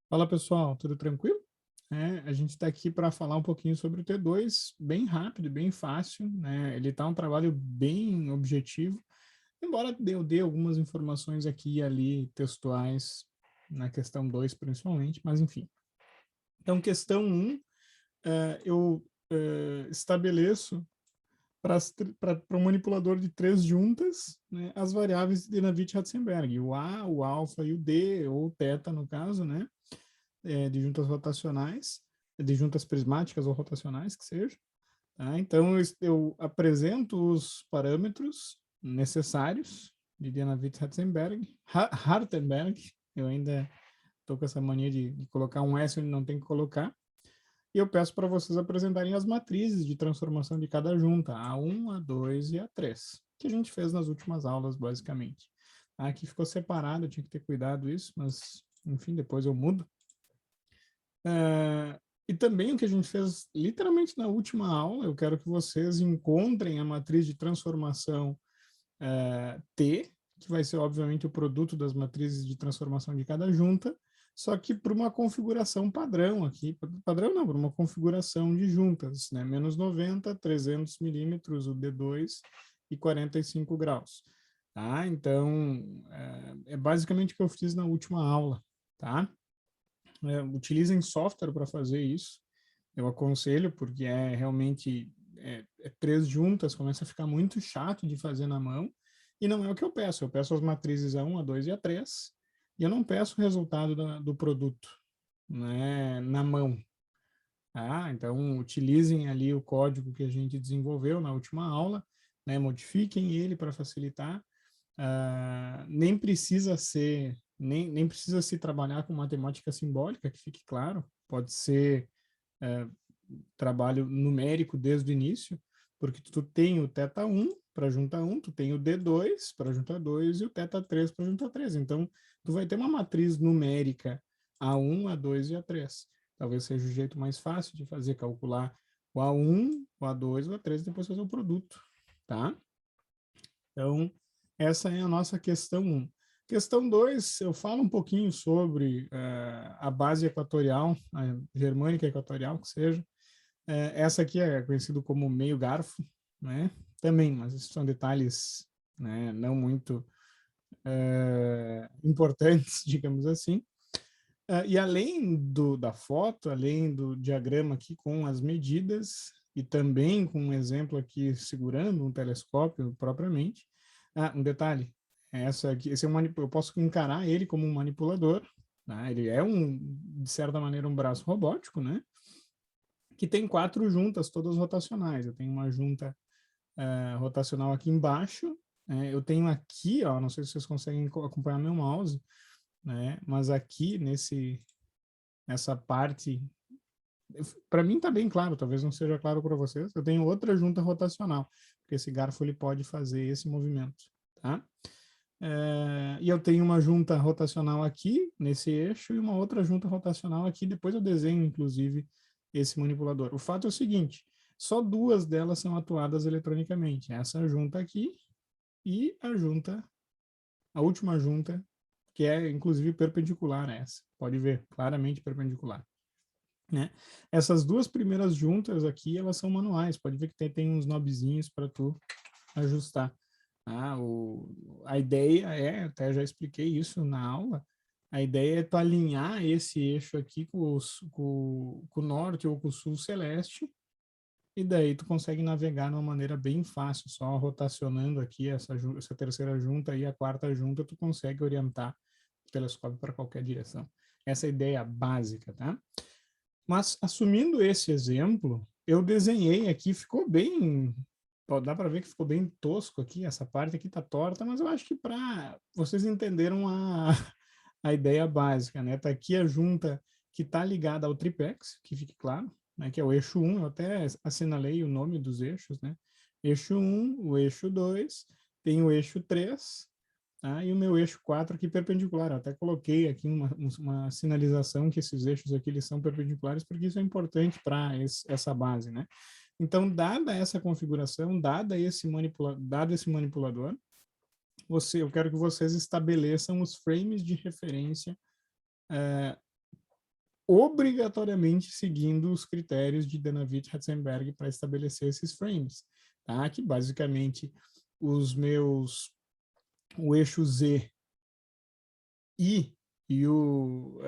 Fala pessoal, tudo tranquilo? A gente está aqui para falar um pouquinho sobre o T2, bem rápido, bem fácil, né? Ele está um trabalho bem objetivo, embora eu dê algumas informações aqui e ali textuais na questão 2 principalmente, mas enfim. Então, questão 1, eu estabeleço para um manipulador de 3 juntas, né, as variáveis de Dynavit-Ratzenberg, o A, o alfa e o D, ou o θ no caso, né? De juntas rotacionais, de juntas prismáticas ou rotacionais, que seja. Tá? Então, eu apresento os parâmetros necessários de Dynavit-Hartenberg, eu ainda estou com essa mania de colocar um S onde não tem que colocar, e eu peço para vocês apresentarem as matrizes de transformação de cada junta, A1, A2 e A3, que a gente fez nas últimas aulas, basicamente. Aqui ficou separado, eu tinha que ter cuidado isso, mas, enfim, depois eu mudo. E também o que a gente fez literalmente na última aula, eu quero que vocês encontrem a matriz de transformação T, que vai ser obviamente o produto das matrizes de transformação de cada junta, só que para uma configuração padrão aqui, padrão não, para uma configuração de juntas, né? Menos 90, 300 milímetros, o D2 e 45 graus. Tá? Então, é basicamente o que eu fiz na última aula, tá? Utilizem software para fazer isso. Eu aconselho, porque é realmente 3 juntas, começa a ficar muito chato de fazer na mão, e não é o que eu peço. Eu peço as matrizes A1, A2 e A3, e eu não peço o resultado do produto, né, na mão. Então, utilizem ali o código que a gente desenvolveu na última aula, né, modifiquem ele para facilitar. Nem precisa ser, nem precisa se trabalhar com matemática simbólica, que fique claro, pode ser trabalho numérico desde o início, porque tu tem o θ1 para juntar 1, tu tem o D2 para juntar 2 e o θ3 para juntar 3. Então, tu vai ter uma matriz numérica A1, A2 e A3. Talvez seja o jeito mais fácil de fazer, calcular o A1, o A2, o A3 e depois fazer o produto, tá? Então, essa é a nossa questão 1. Questão 2, eu falo um pouquinho sobre a base equatorial, a germânica equatorial, que seja. Essa aqui é conhecido como meio garfo, né? Também, mas esses são detalhes, né, não muito importantes, digamos assim. E além da foto, além do diagrama aqui com as medidas, e também com um exemplo aqui segurando um telescópio propriamente, um detalhe, esse é eu posso encarar ele como um manipulador, né? Ele é, de certa maneira, um braço robótico, né? Que tem 4 juntas, todas rotacionais. Eu tenho uma junta rotacional aqui embaixo, eu tenho aqui, ó, não sei se vocês conseguem acompanhar meu mouse, né? Mas aqui nessa parte, para mim está bem claro, talvez não seja claro para vocês. Eu tenho outra junta rotacional, porque esse garfo ele pode fazer esse movimento, tá? E eu tenho uma junta rotacional aqui, nesse eixo, e uma outra junta rotacional aqui. Depois eu desenho, inclusive, esse manipulador. O fato é o seguinte, só 2 delas são atuadas eletronicamente. Essa junta aqui e a última junta, que é, inclusive, perpendicular a essa. Pode ver, claramente perpendicular. Né? Essas 2 primeiras juntas aqui, elas são manuais. Pode ver que tem uns knobzinhos para tu ajustar. A ideia até já expliquei isso na aula, a ideia é tu alinhar esse eixo aqui com o norte ou com o sul celeste, e daí tu consegue navegar de uma maneira bem fácil, só rotacionando aqui essa terceira junta e a quarta junta, tu consegue orientar o telescópio para qualquer direção. Essa é a ideia básica, tá? Mas, assumindo esse exemplo, eu desenhei aqui, ficou bem... Dá para ver que ficou bem tosco aqui, essa parte aqui tá torta, mas eu acho que para vocês entenderam a ideia básica, né? Tá aqui a junta que tá ligada ao triplex, que fique claro, né? Que é o eixo 1, eu até assinalei o nome dos eixos, né? Eixo 1, o eixo 2, tem o eixo 3, tá? E o meu eixo 4 aqui perpendicular. Eu até coloquei aqui uma sinalização que esses eixos aqui eles são perpendiculares, porque isso é importante para essa base, né? Então, dada essa configuração, dado esse manipulador, eu quero que vocês estabeleçam os frames de referência obrigatoriamente seguindo os critérios de Danavitt-Ratzenberger para estabelecer esses frames, tá? Que basicamente o eixo Z e o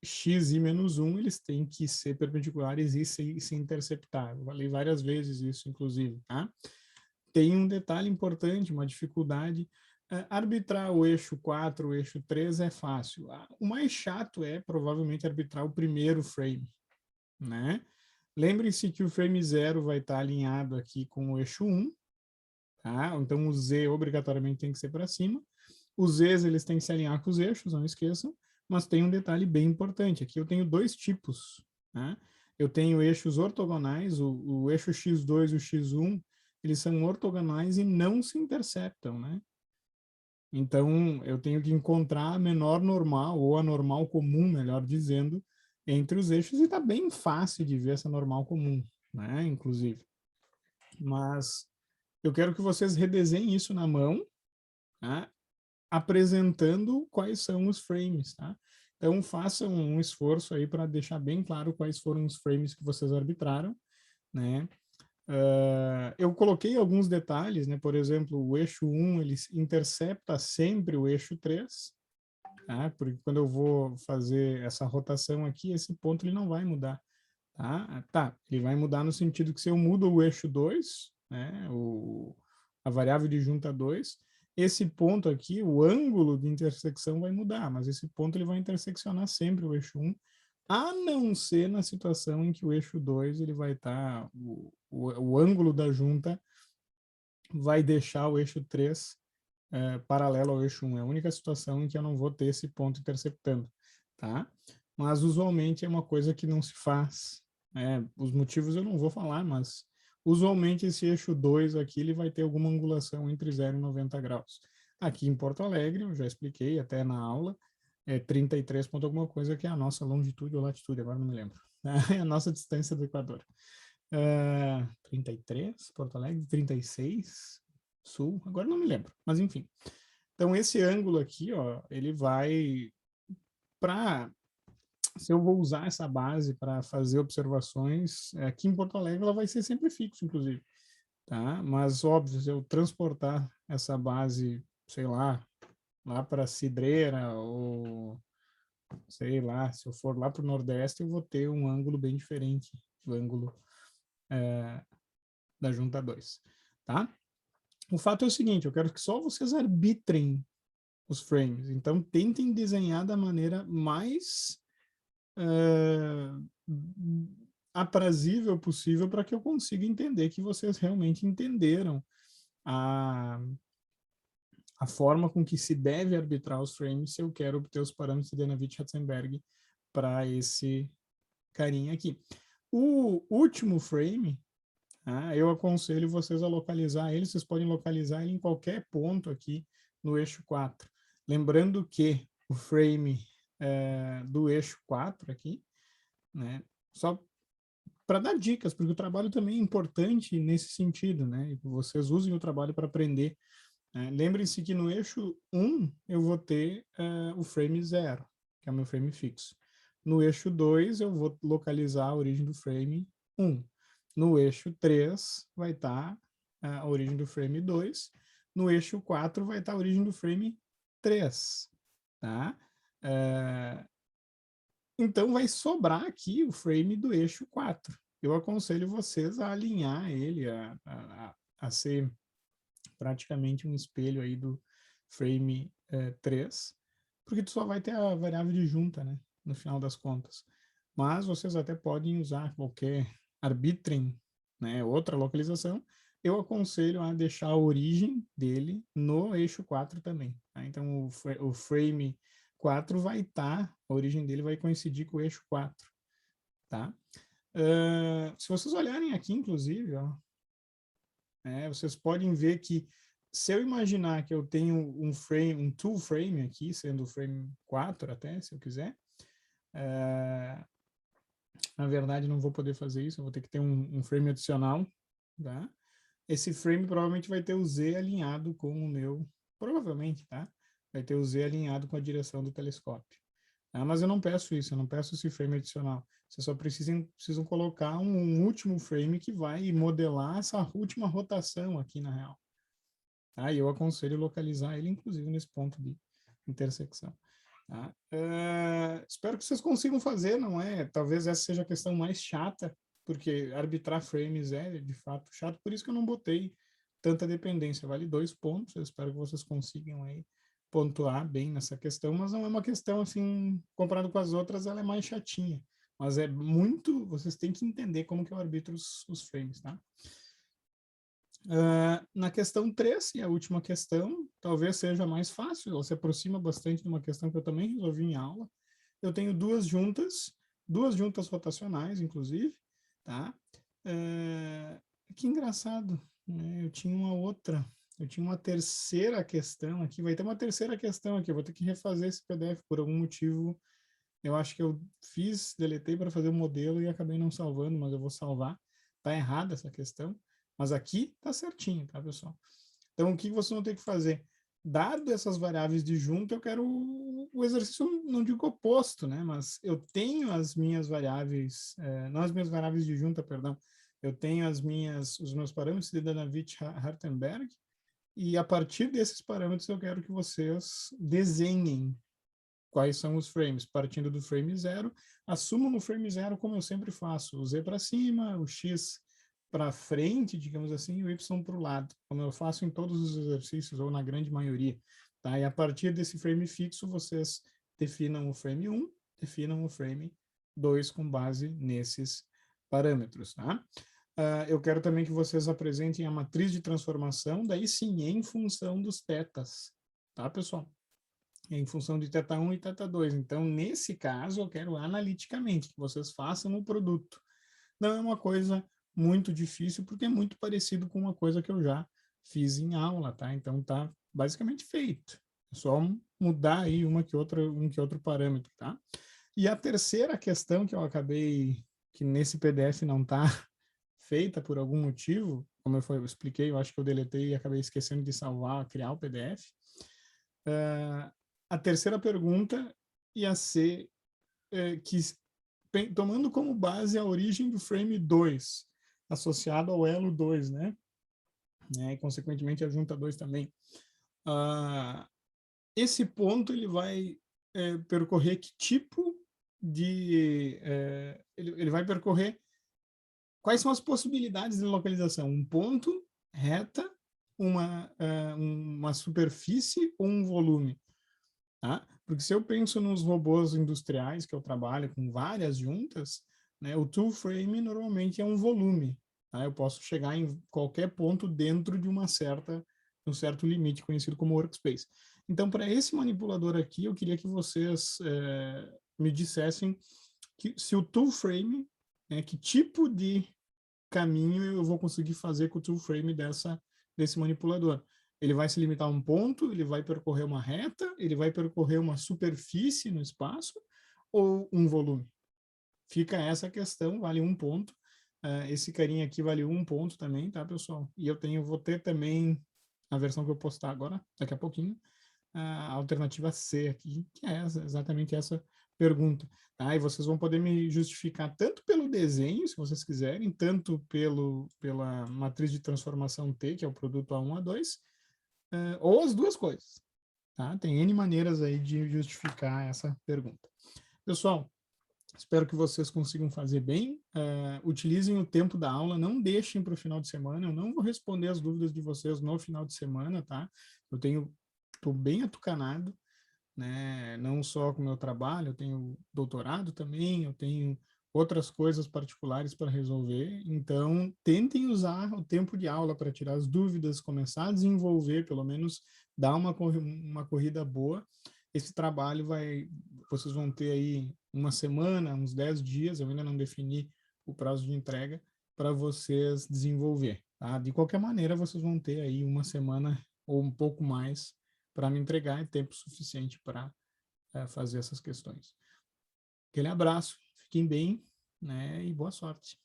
x e menos 1, eles têm que ser perpendiculares e se interceptar. Eu falei várias vezes isso, inclusive, tá? Tem um detalhe importante, uma dificuldade. Arbitrar o eixo 4, o eixo 3 é fácil. O mais chato é, provavelmente, arbitrar o primeiro frame, né? Lembre-se que o frame 0 vai estar alinhado aqui com o eixo 1, tá? Então, o Z obrigatoriamente tem que ser para cima. Os Zs, eles têm que se alinhar com os eixos, não esqueçam. Mas tem um detalhe bem importante. Aqui eu tenho dois tipos, né? Eu tenho eixos ortogonais, o eixo x2 e o x1, eles são ortogonais e não se interceptam, né? Então, eu tenho que encontrar a menor normal, ou a normal comum, melhor dizendo, entre os eixos, e está bem fácil de ver essa normal comum, né? Inclusive. Mas eu quero que vocês redesenhem isso na mão, tá? Apresentando quais são os frames, tá? Então, façam um esforço aí para deixar bem claro quais foram os frames que vocês arbitraram, né? Eu coloquei alguns detalhes, né? Por exemplo, o eixo 1, ele intercepta sempre o eixo 3, tá? Porque quando eu vou fazer essa rotação aqui, esse ponto ele não vai mudar, tá? Tá, ele vai mudar no sentido que se eu mudo o eixo 2, né? A variável de junta 2, esse ponto aqui, o ângulo de intersecção vai mudar, mas esse ponto ele vai interseccionar sempre o eixo 1, a não ser na situação em que o eixo 2 ele vai estar, o ângulo da junta vai deixar o eixo 3 paralelo ao eixo 1. É a única situação em que eu não vou ter esse ponto interceptando, tá? Mas usualmente é uma coisa que não se faz. Os motivos eu não vou falar, mas usualmente esse eixo 2 aqui ele vai ter alguma angulação entre 0 e 90 graus. Aqui em Porto Alegre, eu já expliquei até na aula, 33 ponto alguma coisa, que é a nossa longitude ou latitude, agora não me lembro. É a nossa distância do Equador. 33, Porto Alegre, 36, Sul, agora não me lembro, mas enfim. Então, esse ângulo aqui, ó, ele vai para... Se eu vou usar essa base para fazer observações, aqui em Porto Alegre ela vai ser sempre fixa, inclusive, tá? Mas, óbvio, se eu transportar essa base, sei lá para Cidreira ou, sei lá, se eu for lá para o Nordeste, eu vou ter um ângulo bem diferente do ângulo da junta 2, tá? O fato é o seguinte, eu quero que só vocês arbitrem os frames. Então, tentem desenhar da maneira mais aprazível possível para que eu consiga entender que vocês realmente entenderam a forma com que se deve arbitrar os frames se eu quero obter os parâmetros de Danavitt-Ratzenberger para esse carinha aqui. O último frame, eu aconselho vocês a localizar ele, vocês podem localizar ele em qualquer ponto aqui no eixo 4. Lembrando que o frame do eixo 4 aqui, né, só para dar dicas, porque o trabalho também é importante nesse sentido, né, vocês usem o trabalho para aprender. Lembrem-se que no eixo 1 eu vou ter o frame 0, que é o meu frame fixo. No eixo 2 eu vou localizar a origem do frame 1. No eixo 3 vai estar a origem do frame 2. No eixo 4 vai estar a origem do frame 3. Tá? Então vai sobrar aqui o frame do eixo 4. Eu aconselho vocês a alinhar ele, a ser praticamente um espelho aí do frame 3, porque tu só vai ter a variável de junta, né, no final das contas. Mas vocês até podem usar qualquer arbitrem, né, outra localização. Eu aconselho a deixar a origem dele no eixo 4 também. Tá? Então, o frame 4 vai estar, a origem dele vai coincidir com o eixo 4. Tá? Se vocês olharem aqui, inclusive, ó, vocês podem ver que se eu imaginar que eu tenho um frame, um tool frame aqui, sendo o frame 4 até, se eu quiser, na verdade não vou poder fazer isso, eu vou ter que ter um frame adicional, tá? Esse frame provavelmente vai ter o Z alinhado com o meu, provavelmente, tá? Vai ter o Z alinhado com a direção do telescópio. Ah, mas eu não peço isso, eu não peço esse frame adicional. Vocês só precisam colocar um último frame que vai modelar essa última rotação aqui na real. Tá? E eu aconselho localizar ele, inclusive, nesse ponto de intersecção. Tá? Espero que vocês consigam fazer, não é? Talvez essa seja a questão mais chata, porque arbitrar frames é, de fato, chato. Por isso que eu não botei tanta dependência. Vale 2 pontos. Eu espero que vocês consigam aí pontuar bem nessa questão, mas não é uma questão, assim, comparado com as outras, ela é mais chatinha. Mas é muito, vocês têm que entender como que eu arbitro os frames, tá? Na questão 3, e a última questão, talvez seja mais fácil, ela se aproxima bastante de uma questão que eu também resolvi em aula. Eu tenho duas juntas rotacionais, inclusive, tá? Que engraçado, né? Eu tinha uma terceira questão aqui, vai ter uma terceira questão aqui, eu vou ter que refazer esse PDF por algum motivo. Eu acho que eu deletei para fazer o modelo e acabei não salvando, mas eu vou salvar. Tá errada essa questão, mas aqui tá certinho, tá, pessoal? Então, o que vocês vão ter que fazer? Dado essas variáveis de junta, eu quero o exercício, não digo oposto, né? Mas eu tenho as minhas variáveis, não as minhas variáveis de junta, perdão. Eu tenho os meus parâmetros de Danavitt-Hartenberg, e a partir desses parâmetros eu quero que vocês desenhem quais são os frames, partindo do frame 0, assumam no frame 0 como eu sempre faço, o Z para cima, o X para frente, digamos assim, e o Y para o lado, como eu faço em todos os exercícios, ou na grande maioria. Tá? E a partir desse frame fixo, vocês definam o frame 1, definam o frame 2 com base nesses parâmetros. Tá? Eu quero também que vocês apresentem a matriz de transformação, daí sim, em função dos tetas. Tá, pessoal? Em função de teta 1 e teta 2. Então, nesse caso, eu quero analiticamente que vocês façam o produto. Não é uma coisa muito difícil, porque é muito parecido com uma coisa que eu já fiz em aula, tá? Então, tá basicamente feito. É só mudar aí um que outro parâmetro, tá? E a terceira questão que eu acabei, que nesse PDF não tá feita por algum motivo, como eu expliquei, eu acho que eu deletei e acabei esquecendo de salvar, criar o PDF. A terceira pergunta ia ser que, tomando como base a origem do frame 2, associado ao elo 2, né? E, consequentemente, a junta 2 também. Esse ponto, ele vai percorrer que tipo de... ele vai percorrer quais são as possibilidades de localização? Um ponto, reta, uma superfície ou um volume? Tá? Porque se eu penso nos robôs industriais que eu trabalho com várias juntas, né, o tool frame normalmente é um volume. Tá? Eu posso chegar em qualquer ponto dentro de um certo limite conhecido como workspace. Então, para esse manipulador aqui, eu queria que vocês me dissessem se o tool frame, que tipo de caminho eu vou conseguir fazer com o tool frame desse manipulador. Ele vai se limitar a um ponto, ele vai percorrer uma reta, ele vai percorrer uma superfície no espaço ou um volume? Fica essa questão, vale 1 ponto. Esse carinha aqui vale 1 ponto também, tá, pessoal? E vou ter também a versão que eu postar agora, daqui a pouquinho, a alternativa C aqui, que é exatamente essa pergunta. Tá? E vocês vão poder me justificar tanto pelo desenho, se vocês quiserem, tanto pela matriz de transformação T, que é o produto A1, A2, ou as duas coisas. Tá? Tem N maneiras aí de justificar essa pergunta. Pessoal, espero que vocês consigam fazer bem. Utilizem o tempo da aula, não deixem para o final de semana. Eu não vou responder as dúvidas de vocês no final de semana, tá? Estou bem atucanado, né? Não só com o meu trabalho, eu tenho doutorado também, eu tenho outras coisas particulares para resolver. Então, tentem usar o tempo de aula para tirar as dúvidas, começar a desenvolver, pelo menos dar uma corrida boa. Esse trabalho vocês vão ter aí uma semana, uns 10 dias, eu ainda não defini o prazo de entrega, para vocês desenvolver. Tá? De qualquer maneira, vocês vão ter aí uma semana ou um pouco mais para me entregar, é tempo suficiente para fazer essas questões. Aquele abraço, fiquem bem, né, e boa sorte.